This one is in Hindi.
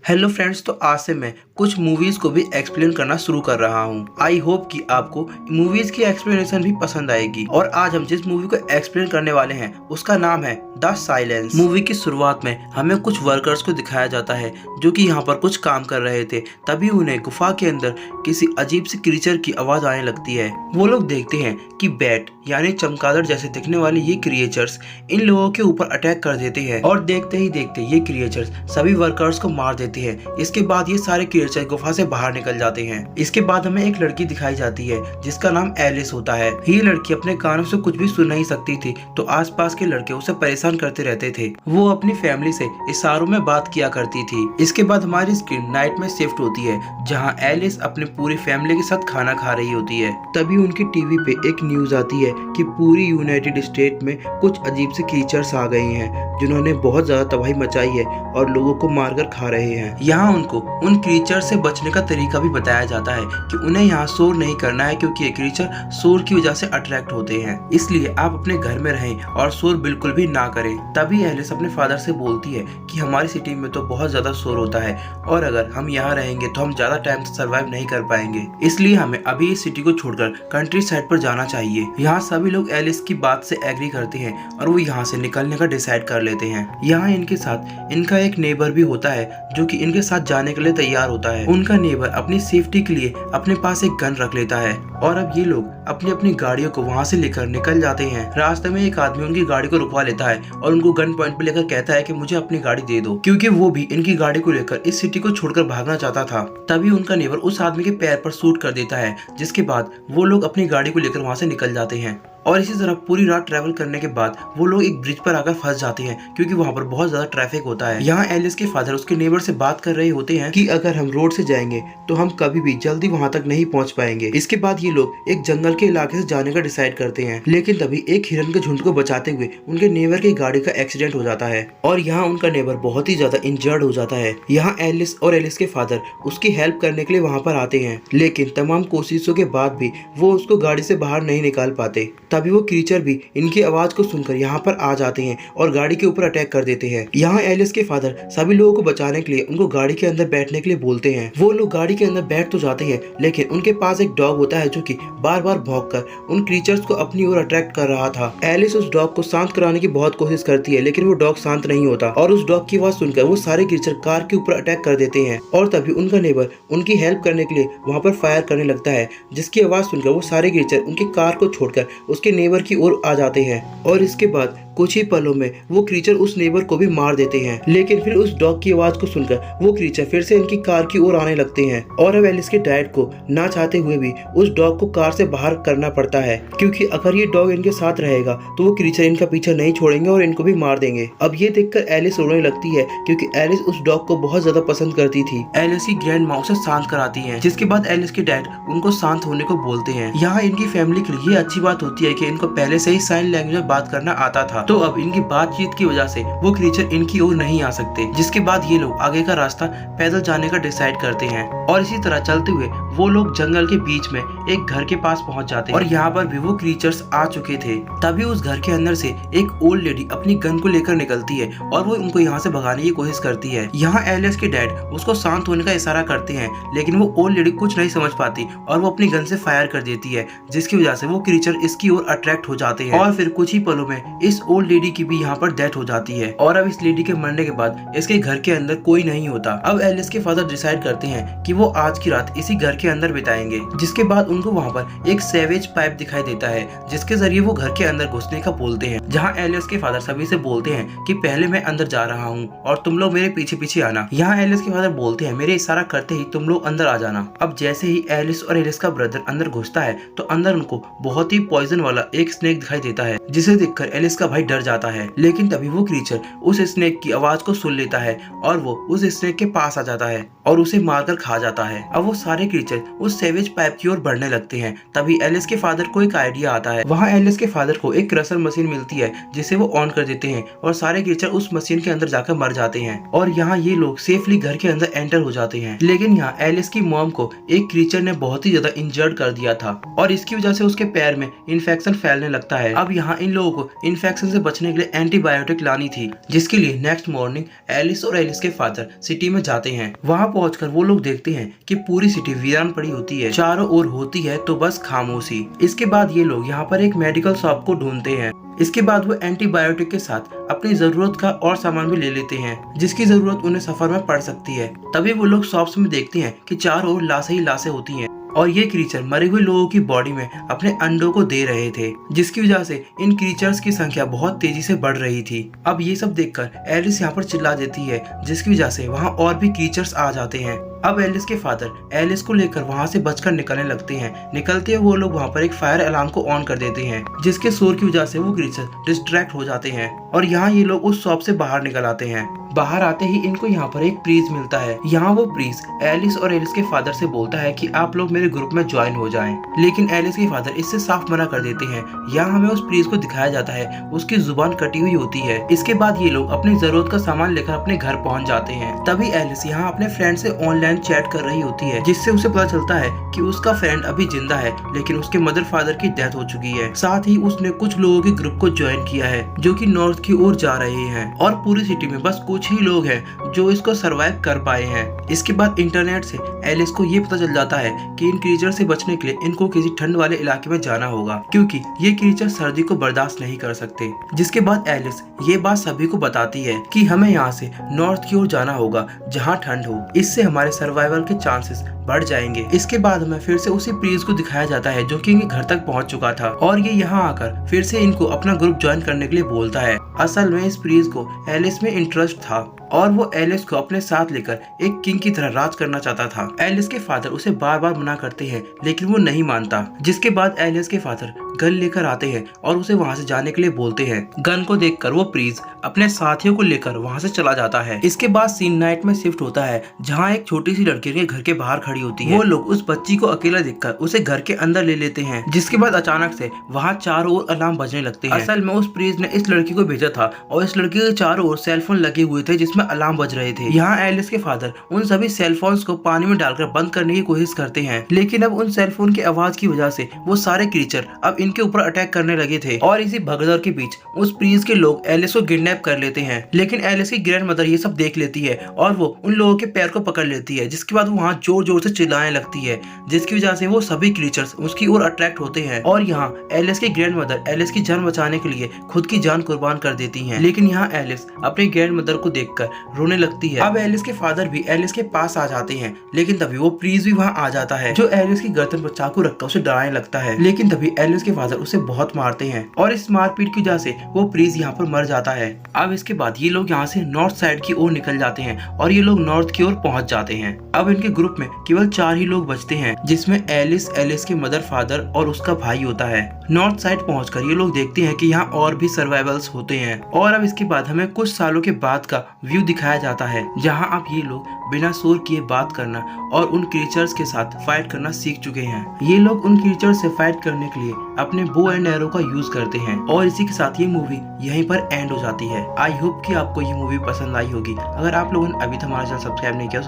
हेलो फ्रेंड्स, तो आज से मैं कुछ मूवीज़ को भी एक्सप्लेन करना शुरू कर रहा हूँ। आई होप कि आपको मूवीज़ की एक्सप्लेनेशन भी पसंद आएगी। और आज हम जिस मूवी को एक्सप्लेन करने वाले हैं उसका नाम है द साइलेंस। मूवी की शुरुआत में हमें कुछ वर्कर्स को दिखाया जाता है जो कि यहाँ पर कुछ काम कर रहे थे। तभी उन्हें गुफा के अंदर किसी अजीब सी क्रीचर की आवाज़ आने लगती है। वो लोग देखते हैं कि बैट यानी चमगादड़ जैसे दिखने वाले ये क्रिएचर्स इन लोगों के ऊपर अटैक कर देते हैं और देखते ही देखते ये क्रिएचर्स सभी वर्कर्स को मार देते हैं। इसके बाद ये सारे क्रिएचर गुफा से बाहर निकल जाते हैं। इसके बाद हमें एक लड़की दिखाई जाती है जिसका नाम एलिस होता है। ये लड़की अपने कानों से कुछ भी सुन नहीं सकती थी, तो आसपास के लड़के उसे परेशान करते रहते थे। वो अपनी फैमिली से इशारों में बात किया करती थी। इसके बाद हमारी स्क्रीन नाइट में शिफ्ट होती है जहाँ एलिस अपने पूरी फैमिली के साथ खाना खा रही होती है। तभी उनकी टीवी पे एक न्यूज आती है कि पूरी यूनाइटेड स्टेट में कुछ अजीब से क्रीचर्स आ गए हैं जिन्होंने बहुत ज्यादा तबाही मचाई है और लोगों को मारकर खा रहे हैं। यहाँ उनको उन क्रीचर से बचने का तरीका भी बताया जाता है कि उन्हें यहाँ शोर नहीं करना है क्योंकि ये क्रीचर शोर की वजह से अट्रैक्ट होते हैं, इसलिए आप अपने घर में रहें और शोर बिल्कुल भी ना करें। तभी एलिस अपने फादर से बोलती है कि हमारी सिटी में तो बहुत ज्यादा शोर होता है और अगर हम यहाँ रहेंगे तो हम ज्यादा टाइम तक सर्वाइव नहीं कर पाएंगे, इसलिए हमें अभी इस सिटी को छोड़कर कंट्री साइड पर जाना चाहिए। यहाँ सभी लोग एलिस की बात से एग्री करते हैं और वो यहाँ से निकलने का डिसाइड कर लेते हैं। यहाँ इनके साथ इनका एक नेबर भी होता है जो कि इनके साथ जाने के लिए तैयार होता है। उनका नेबर अपनी सेफ्टी के लिए अपने पास एक गन रख लेता है और अब ये लोग अपनी अपनी गाड़ियों को वहाँ से लेकर निकल जाते हैं। रास्ते में एक आदमी उनकी गाड़ी को रुकवा लेता है और उनको गन पॉइंट पे लेकर कहता है कि मुझे अपनी गाड़ी दे दो, क्योंकि वो भी इनकी गाड़ी को लेकर इस सिटी को छोड़कर भागना चाहता था। तभी उनका नेबर उस आदमी के पैर पर शूट कर देता है, जिसके बाद वो लोग अपनी गाड़ी को लेकर वहाँ से निकल जाते हैं। और इसी तरह पूरी रात ट्रैवल करने के बाद वो लोग एक ब्रिज पर आकर फंस जाते हैं क्योंकि वहाँ पर बहुत ज्यादा ट्रैफिक होता है। यहाँ एलिस के फादर उसके नेबर से बात कर रहे होते हैं कि अगर हम रोड से जाएंगे तो हम कभी भी जल्दी वहाँ तक नहीं पहुँच पाएंगे। इसके बाद ये लोग एक जंगल के इलाके से जाने का डिसाइड करते हैं, लेकिन तभी एक हिरन के झुंड को बचाते हुए उनके नेबर की गाड़ी का एक्सीडेंट हो जाता है और यहाँ उनका नेबर बहुत ही ज्यादा इंजर्ड हो जाता है। यहाँ एलिस और एलिस के फादर उसकी हेल्प करने के लिए वहाँ पर आते हैं, लेकिन तमाम कोशिशों के बाद भी वो उसको गाड़ी से बाहर नहीं निकाल पाते। तभी वो क्रीचर भी इनकी आवाज को सुनकर यहाँ पर आ जाते हैं और गाड़ी के ऊपर अटैक कर देते हैं। यहाँ एलिस के फादर सभी लोगों को बचाने के लिए उनको गाड़ी के अंदर बैठने के लिए बोलते हैं। वो लोग गाड़ी के अंदर बैठ तो जाते हैं, लेकिन उनके पास एक डॉग होता है जो कि बार बार भौंककर उन क्रीचर्स को अपनी ओर अट्रैक्ट कर रहा था। एलिस उस डॉग को शांत कराने की बहुत कोशिश करती है, लेकिन वो डॉग शांत नहीं होता और उस डॉग की आवाज सुनकर वो सारे क्रीचर कार के ऊपर अटैक कर देते हैं। और तभी उनका नेबर उनकी हेल्प करने के लिए वहाँ पर फायर करने लगता है, जिसकी आवाज सुनकर वो सारे क्रीचर उनकी कार को छोड़कर उसके नेबर की ओर आ जाते हैं और इसके बाद कुछ ही पलों में वो क्रीचर उस नेबर को भी मार देते हैं। लेकिन फिर उस डॉग की आवाज को सुनकर वो क्रीचर फिर से इनकी कार की ओर आने लगते हैं और अब एलिस के डैड को ना चाहते हुए भी उस डॉग को कार से बाहर करना पड़ता है, क्योंकि अगर ये डॉग इनके साथ रहेगा तो वो क्रीचर इनका पीछा नहीं छोड़ेंगे और इनको भी मार देंगे। अब ये देखकर एलिस रोने लगती है क्योंकि एलिस उस डॉग को बहुत ज्यादा पसंद करती थी। एलिस की ग्रैंड माँ उसे शांत कराती है, जिसके बाद एलिस के डैड उनको शांत होने को बोलते हैं। यहाँ इनकी फैमिली के लिए अच्छी बात होती है कि इनको पहले से ही साइन लैंग्वेज में बात करना आता था, तो अब इनकी बातचीत की वजह से वो क्रीचर इनकी ओर नहीं आ सकते। जिसके बाद ये लोग आगे का रास्ता पैदल जाने का डिसाइड करते हैं और इसी तरह चलते हुए वो लोग जंगल के बीच में एक घर के पास पहुंच जाते हैं और यहाँ पर भी वो क्रीचर्स आ चुके थे। तभी उस घर के अंदर से एक ओल्ड लेडी अपनी गन को लेकर निकलती है और वो उनको यहाँ से भगाने की कोशिश करती है। यहाँ एलिस के डैड उसको शांत होने का इशारा करते हैं, लेकिन वो ओल्ड लेडी कुछ नहीं समझ पाती और वो अपनी गन से फायर कर देती है, जिसकी वजह से वो क्रीचर इसकी ओर अट्रैक्ट हो जाते हैं और फिर कुछ ही पलों में इस ओल्ड लेडी की भी यहाँ पर डेथ हो जाती है। और अब इस लेडी के मरने के बाद इसके घर के अंदर कोई नहीं होता। अब एलिस के फादर डिसाइड करते हैं कि वो आज की रात इसी घर के अंदर बिताएंगे। जिसके बाद उनको वहाँ पर एक सेवेज पाइप दिखाई देता है, जिसके जरिए वो घर के अंदर घुसने का बोलते हैं। जहाँ एलिस के फादर सभी से बोलते हैं कि पहले मैं अंदर जा रहा हूँ और तुम लोग मेरे पीछे पीछे आना। यहाँ एलिस के फादर बोलते हैं मेरे इशारा करते ही तुम लोग अंदर आ जाना। अब जैसे ही एलिस और एलिस का ब्रदर अंदर घुसता है तो अंदर उनको बहुत ही पॉइजन वाला एक स्नेक दिखाई देता है, जिसे देखकर एलिस का भाई डर जाता है। लेकिन तभी वो क्रीचर उस स्नेक की आवाज को सुन लेता है और वो उस स्नेक के पास आ जाता है और उसे मारकर खा जाता है। अब वो सारे क्रीचर क्रीचर उस सेवेज पाइप की ओर बढ़ने लगते हैं। तभी एलिस के फादर को एक आइडिया आता है। वहाँ एलिस के फादर को एक क्रशर मशीन मिलती है जिसे वो ऑन कर देते हैं और सारे क्रीचर उस मशीन के अंदर जाकर मर जाते हैं और यहाँ ये लोग सेफली घर के अंदर एंटर हो जाते हैं। लेकिन यहाँ एलिस की मॉम को एक क्रीचर ने बहुत ही ज्यादा इंजर्ड कर दिया था और इसकी वजह से उसके पैर में इन्फेक्शन फैलने लगता है। अब यहाँ इन लोगों को इन्फेक्शन से बचने के लिए एंटीबायोटिक लानी थी, जिसके लिए नेक्स्ट मॉर्निंग एलिस और एलिस के फादर सिटी में जाते हैं। वहाँ पहुंचकर वो लोग देखते हैं कि पूरी सिटी वीरान पड़ी होती है, चारों ओर होती है तो बस खामोशी। इसके बाद ये लोग यहाँ पर एक मेडिकल शॉप को ढूंढते हैं। इसके बाद वो एंटीबायोटिक के साथ अपनी जरूरत का और सामान भी ले लेते हैं जिसकी जरूरत उन्हें सफर में पड़ सकती है। तभी वो लोग शॉप्स में देखते हैं कि चारों ओर लाशें ही लाशें होती हैं और ये क्रीचर मरे हुए लोगों की बॉडी में अपने अंडों को दे रहे थे, जिसकी वजह से इन क्रीचर्स की संख्या बहुत तेजी से बढ़ रही थी। अब ये सब देखकर एलिस यहाँ पर चिल्ला देती है, जिसकी वजह से वहाँ और भी क्रीचर्स आ जाते हैं। अब एलिस के फादर एलिस को लेकर वहाँ से बचकर निकलने लगते हैं। निकलते हुए वो लोग वहाँ पर एक फायर अलार्म को ऑन कर देते हैं, जिसके शोर की वजह से वो क्रीचर डिस्ट्रैक्ट हो जाते हैं और यहाँ ये लोग उस शॉप से बाहर निकल आते हैं। बाहर आते ही इनको यहाँ पर एक प्रीज मिलता है। यहाँ वो प्रीज एलिस और एलिस के फादर से बोलता है कि आप लोग मेरे ग्रुप में ज्वाइन हो जाएं। लेकिन एलिस के फादर इससे साफ मना कर देते हैं। यहाँ हमें उस प्रीज को दिखाया जाता है, उसकी जुबान कटी हुई होती है। इसके बाद ये लोग अपनी जरूरत का सामान लेकर अपने घर पहुँच जाते हैं। तभी एलिस यहाँ अपने फ्रेंड से ऑनलाइन चैट कर रही होती है, जिससे उसे पता चलता है कि उसका फ्रेंड अभी जिंदा है, लेकिन उसके मदर फादर की डेथ हो चुकी है। साथ ही उसने कुछ लोगों के ग्रुप को ज्वाइन किया है जो कि नॉर्थ की ओर जा रहे हैं और पूरी सिटी में बस कुछ ही लोग हैं जो इसको सरवाइव कर पाए हैं। इसके बाद इंटरनेट से एलिस को ये पता चल जाता है कि इन क्रीचर से बचने के लिए इनको किसी ठंड वाले इलाके में जाना होगा, क्योंकि ये क्रीचर सर्दी को बर्दाश्त नहीं कर सकते। जिसके बाद एलिस ये बात सभी को बताती है कि हमें यहाँ से नॉर्थ की ओर जाना होगा जहाँ ठंड हो, इससे हमारे सर्वाइवल के चांसेस बढ़ जाएंगे। इसके बाद हमें फिर से उसी प्रीज को दिखाया जाता है जो कि इनके घर तक पहुंच चुका था और ये यहाँ आकर फिर से इनको अपना ग्रुप ज्वाइन करने के लिए बोलता है। असल में इस प्रीज को एलिस में इंटरेस्ट था और वो एलिस को अपने साथ लेकर एक किंग की तरह राज करना चाहता था। एलिस के फादर उसे बार बार मना करते हैं, लेकिन वो नहीं मानता। जिसके बाद एलिस के फादर गन लेकर आते हैं और उसे वहाँ से जाने के लिए बोलते हैं। गन को देखकर वो प्रीज अपने साथियों को लेकर वहाँ से चला जाता है। इसके बाद सीन नाइट में शिफ्ट होता है, जहाँ एक छोटी सी लड़की के घर के बाहर खड़ी होती है। वो लोग उस बच्ची को अकेला देखकर उसे घर के अंदर ले लेते हैं। जिसके बाद अचानक से वहाँ चारों ओर अलार्म बजने लगते हैं। असल में उस प्रीज ने इस लड़की को भेजा था और इस लड़की के चारों ओर सेलफोन लगे हुए थे जिसमें अलार्म बज रहे थे। यहाँ एलिस के फादर उन सभी सेलफोन्स को पानी में डालकर बंद करने की कोशिश करते हैं, लेकिन अब उन सेलफोन की आवाज की वजह से वो सारे क्रीचर अब इनके ऊपर अटैक करने लगे थे और इसी भगदड़ के बीच उस प्रीज के लोग एलिस को किडनैप कर लेते हैं। लेकिन एलिस की ग्रैंड मदर ये सब देख लेती है और वो उन लोगों के पैर को पकड़ लेती है, जिसके बाद वो वहाँ जोर जोर से चिल्लाने लगती है, जिसकी वजह से वो सभी क्रीचर्स उसकी ओर अट्रैक्ट होते हैं और यहाँ एलिस की ग्रैंड मदर एलिस की जान बचाने के लिए खुद की जान कुर्बान कर देती हैं। लेकिन यहाँ एलिस अपनी ग्रैंड मदर को देखकर रोने लगती है। अब एलिस के फादर भी एलिस के पास आ जाते हैं, लेकिन तभी वो प्रीज भी वहाँ आ जाता है, जो एलिस की गर्दन पर चाकू रखकर उसे डराने लगता है। लेकिन तभी एलिस के फादर उसे बहुत मारते हैं और इस मारपीट की वजह से वो प्रीज यहाँ पर मर जाता है। अब इसके बाद ये लोग यहाँ से नॉर्थ साइड की ओर निकल जाते हैं और ये लोग नॉर्थ की ओर पहुंच जाते हैं। अब इनके ग्रुप में केवल 4 ही लोग बचते हैं, जिसमें एलिस, एलिस के मदर फादर और उसका भाई होता है। नॉर्थ साइड पहुंचकर ये लोग देखते हैं कि यहाँ और भी सर्वाइवल्स होते हैं और अब इसके बाद हमें कुछ सालों के बाद का व्यू दिखाया जाता है, जहाँ अब ये लोग बिना शोर किए बात करना और उन क्रीचर्स के साथ फाइट करना सीख चुके हैं। ये लोग उन क्रीचर्स से फाइट करने के लिए अपने बो एंड एरो का यूज करते हैं और इसी के साथ ये मूवी यहीं पर एंड हो जाती है। आई होप कि आपको ये मूवी पसंद आई होगी। अगर आप लोगों ने अभी तक हमारा चैनल सब्सक्राइब नहीं किया